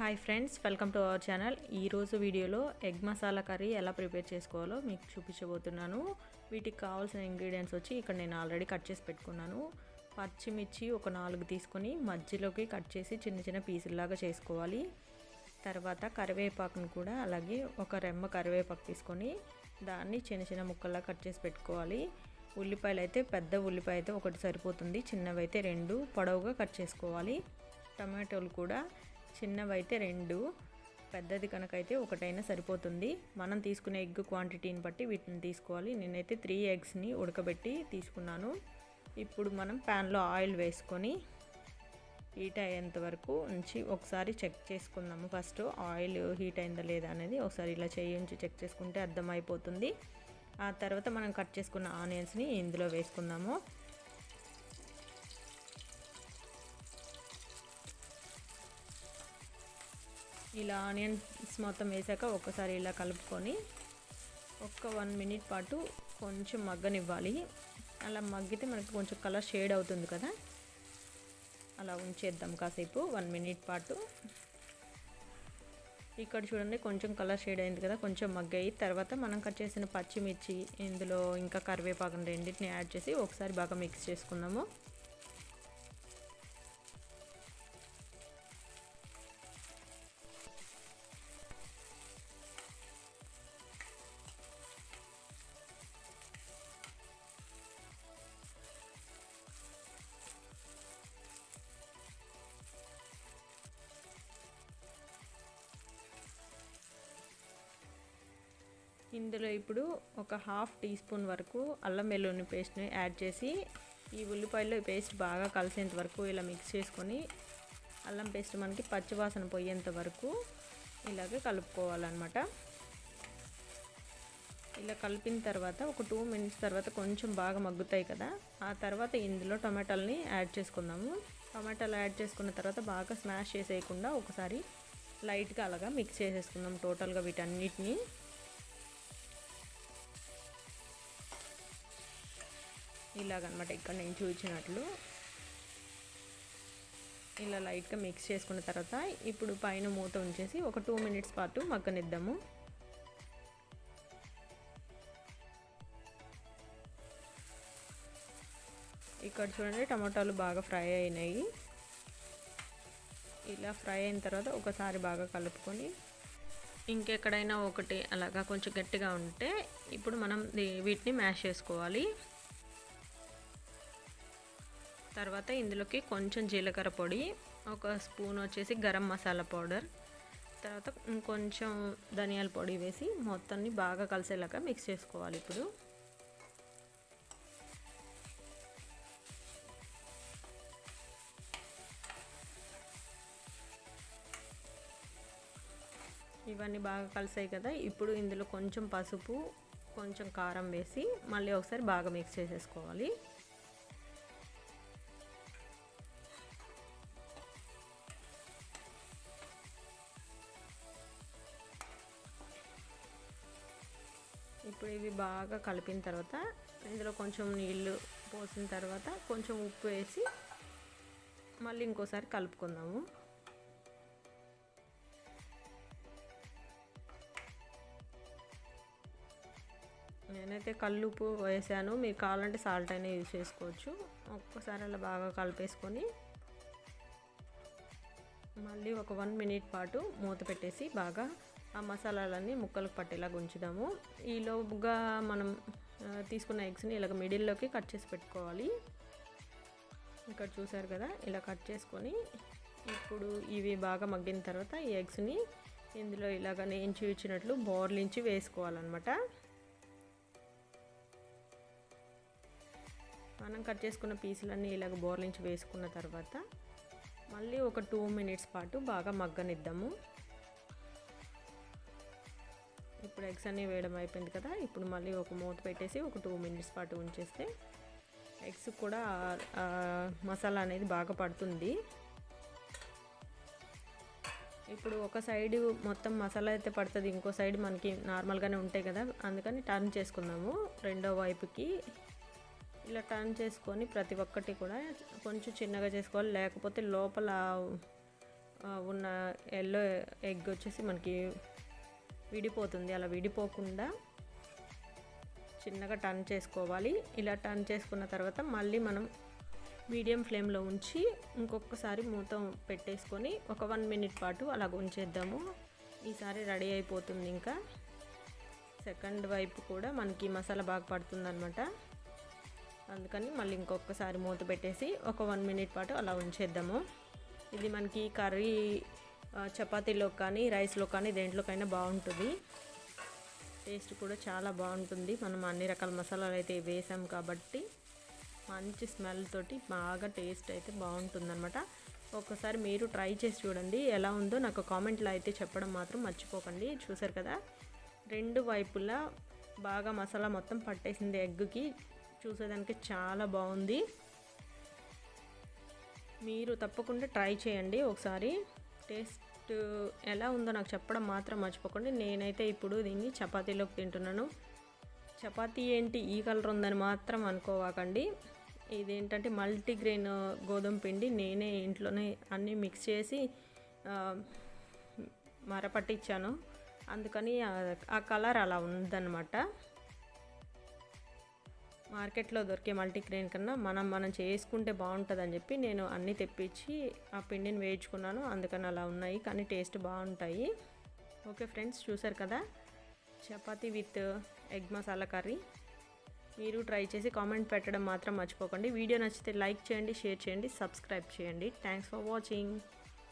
Hi friends, welcome to our channel. ఈరోజు వీడియోలో egg masala curry ఎలా ప్రిపేర్ చేసుకోవాలో మీకు చూపించబోతున్నాను. వీటికి కావాల్సిన ఇంగ్రీడియంట్స్ వచ్చి ఇక్కడ నేను ఆల్రెడీ కట్ చేసి పెట్టుకున్నాను. పచ్చిమిర్చి ఒక 4 తీసుకొని మధ్యలోకి కట్ చేసి చిన్న చిన్న పీసుల్లాగా చేసుకోవాలి. తర్వాత కరివేపాకును కూడా అలాగే ఒక రెమ్మ కరివేపాకు తీసుకొని దాన్ని చిన్న చిన్న ముక్కల్లా కట్ చేసి పెట్టుకోవాలి. ఉల్లిపాయలు అయితే పెద్ద ఉల్లిపాయ అయితే ఒకటి సరిపోతుంది, చిన్నవి అయితే 2 పొడవుగా కట్ చేసుకోవాలి. టమాటోలు కూడా చిన్నవైతే 2, పెద్దది కనుకైతే ఒకటైనా సరిపోతుంది. మనం తీసుకునే ఎగ్ క్వాంటిటీని బట్టి వీటిని తీసుకోవాలి. నేనైతే 3 ఎగ్స్ని ఉడకబెట్టి తీసుకున్నాను. ఇప్పుడు మనం ప్యాన్లో ఆయిల్ వేసుకొని హీట్ అయ్యేంత వరకు ఉంచి ఒకసారి చెక్ చేసుకుందాము. ఫస్ట్ ఆయిల్ హీట్ అయిందా లేదా అనేది ఒకసారి ఇలా ఉంచి చెక్ చేసుకుంటే అర్థమైపోతుంది. ఆ తర్వాత మనం కట్ చేసుకున్న ఆనియన్స్ని ఇందులో వేసుకుందాము. ఇలా ఆనియన్స్ మొత్తం వేసాక ఒకసారి ఇలా కలుపుకొని ఒక 1 మినిట్ పాటు కొంచెం మగ్గనివ్వాలి. అలా మగ్గితే మనకు కొంచెం కలర్ షేడ్ అవుతుంది కదా, అలా ఉంచేద్దాం కాసేపు 1 మినిట్ పాటు. ఇక్కడ చూడండి కొంచెం కలర్ షేడ్ అయింది కదా, కొంచెం మగ్గాయి. తర్వాత మనం కట్ చేసిన పచ్చిమిర్చి ఇందులో ఇంకా కరివేపాకు రెండింటిని యాడ్ చేసి ఒకసారి బాగా మిక్స్ చేసుకుందాము. ఇందులో ఇప్పుడు ఒక 1/2 టీ స్పూన్ వరకు అల్లం వెల్లుల్లి పేస్ట్ని యాడ్ చేసి ఈ ఉల్లిపాయలో పేస్ట్ బాగా కలిసేంత వరకు ఇలా మిక్స్ చేసుకొని అల్లం పేస్ట్ మనకి పచ్చివాసన పోయేంత వరకు ఇలాగే కలుపుకోవాలన్నమాట. ఇలా కలిపిన తర్వాత ఒక 2 మినిట్స్ తర్వాత కొంచెం బాగా మగ్గుతాయి కదా, ఆ తర్వాత ఇందులో టమాటాలని యాడ్ చేసుకుందాము. టమాటాలు యాడ్ చేసుకున్న తర్వాత బాగా స్మాష్ చేసేయకుండా ఒకసారి లైట్గా అలాగా మిక్స్ చేసేసుకుందాం టోటల్గా వీటన్నిటిని. ఇలాగనమాట ఇక్కడ నేను చూపించినట్లు ఇలా లైట్గా మిక్స్ చేసుకున్న తర్వాత ఇప్పుడు పైన మూత ఉంచేసి ఒక 2 మినిట్స్ పాటు మగ్గనిద్దాము. ఇక్కడ చూడండి టమాటాలు బాగా ఫ్రై అయినాయి. ఇలా ఫ్రై అయిన తర్వాత ఒకసారి బాగా కలుపుకొని ఇంకెక్కడైనా ఒకటి అలాగా కొంచెం గట్టిగా ఉంటే ఇప్పుడు మనం వీటిని మ్యాష్ చేసుకోవాలి. తర్వాత ఇందులోకి కొంచెం జీలకర్ర పొడి, ఒక స్పూన్ వచ్చేసి గరం మసాలా పౌడర్, తర్వాత ఇంకొంచెం ధనియాల పొడి వేసి మొత్తాన్ని బాగా కలిసేలాగా మిక్స్ చేసుకోవాలి. ఇప్పుడు ఇవన్నీ బాగా కలిసాయి కదా, ఇప్పుడు ఇందులో కొంచెం పసుపు కొంచెం కారం వేసి మళ్ళీ ఒకసారి బాగా మిక్స్ చేసేసుకోవాలి. ఇప్పుడు ఇవి బాగా కలిపిన తర్వాత ఇందులో కొంచెం నీళ్ళు పోసిన తర్వాత కొంచెం ఉప్పు వేసి మళ్ళీ ఇంకోసారి కలుపుకుందాము. నేనైతే కల్లుప్పు వేసాను, మీరు కావాలంటే సాల్ట్ అయినా యూజ్ చేసుకోవచ్చు. ఒక్కసారి అలా బాగా కలిపేసుకొని మళ్ళీ ఒక 1 మినిట్ పాటు మూత పెట్టేసి బాగా ఆ మసాలాలన్నీ ముక్కలకు పట్టేలాగా ఉంచుదాము. ఈలోగా మనం తీసుకున్న ఎగ్స్ని ఇలాగ మిడిల్లోకి కట్ చేసి పెట్టుకోవాలి. ఇక్కడ చూసారు కదా, ఇలా కట్ చేసుకొని ఇప్పుడు ఇవి బాగా మగ్గిన తర్వాత ఈ ఎగ్స్ని ఇందులో ఇలాగ నేను చూపించినట్లు బోర్లించి వేసుకోవాలన్నమాట. మనం కట్ చేసుకున్న పీసులన్నీ ఇలాగ బోర్లించి వేసుకున్న తర్వాత మళ్ళీ ఒక 2 మినిట్స్ పాటు బాగా మగ్గనిద్దాము. ఇప్పుడు ఎగ్స్ అన్నీ వేయడం అయిపోయింది కదా, ఇప్పుడు మళ్ళీ ఒక మూత పెట్టేసి ఒక 2 మినిట్స్ పాటు ఉంచేస్తే ఎగ్స్ కూడా మసాలా అనేది బాగా పడుతుంది. ఇప్పుడు ఒక సైడ్ మొత్తం మసాలా అయితే పడుతుంది, ఇంకో సైడ్ మనకి నార్మల్గానే ఉంటాయి కదా, అందుకని టర్న్ చేసుకుందాము. రెండో వైపుకి ఇలా టర్న్ చేసుకొని ప్రతి ఒక్కటి కూడా కొంచెం చిన్నగా చేసుకోవాలి, లేకపోతే లోపల ఉన్న ఎల్లో ఎగ్ వచ్చేసి మనకి విడిపోతుంది. అలా విడిపోకుండా చిన్నగా టర్న్ చేసుకోవాలి. ఇలా టర్న్ చేసుకున్న తర్వాత మళ్ళీ మనం మీడియం ఫ్లేమ్లో ఉంచి ఇంకొకసారి మూత పెట్టేసుకొని ఒక 1 మినిట్ పాటు అలాగ ఉంచేద్దాము. ఈసారి రెడీ అయిపోతుంది. ఇంకా సెకండ్ వైపు కూడా మనకి మసాలా బాగా పడుతుందన్నమాట. అందుకని మళ్ళీ ఇంకొకసారి మూత పెట్టేసి ఒక 1 మినిట్ పాటు అలా ఉంచేద్దాము. ఇది మనకి కర్రీ చపాతీలో కానీ రైస్లో కానీ దేంట్లోకైనా బాగుంటుంది. టేస్ట్ కూడా చాలా బాగుంటుంది. మనం అన్ని రకాల మసాలాలు అయితే వేసాం కాబట్టి మంచి స్మెల్ తోటి బాగా టేస్ట్ అయితే బాగుంటుందన్నమాట. ఒక్కసారి మీరు ట్రై చేసి చూడండి, ఎలా ఉందో నాకు కామెంట్లో అయితే చెప్పడం మాత్రం మర్చిపోకండి. చూసారు కదా, 2 వైపులా బాగా మసాలా మొత్తం పట్టేసింది ఎగ్కి. చూసేదానికి చాలా బాగుంది. మీరు తప్పకుండా ట్రై చేయండి ఒకసారి. టేస్ట్ ఎలా ఉందో నాకు చెప్పడం మాత్రం మర్చిపోకండి. నేనైతే ఇప్పుడు దీన్ని చపాతీలోకి తింటున్నాను. చపాతీ ఏంటి ఈ కలర్ ఉందని మాత్రం అనుకోవాకండి. ఇదేంటంటే మల్టీగ్రెయిన్ గోధుమ పిండి నేనే ఇంట్లోనే అన్నీ మిక్స్ చేసి మరపట్టించాను. అందుకని ఆ కలర్ అలా ఉందన్నమాట. మార్కెట్లో దొరికే మల్టీగ్రెయిన్ కన్నా మనం చేసుకుంటే బాగుంటుందని చెప్పి నేను అన్నీ తెప్పించి ఆ పిండిని వేయించుకున్నాను. అందుకని అలా ఉన్నాయి, కానీ టేస్ట్ బాగుంటాయి. ఓకే ఫ్రెండ్స్, చూసారు కదా chapati with egg masala curry. మీరు ట్రై చేసి కామెంట్ పెట్టడం మాత్రం మర్చిపోకండి. వీడియో నచ్చితే లైక్ చేయండి, షేర్ చేయండి, సబ్స్క్రైబ్ చేయండి. Thanks for watching.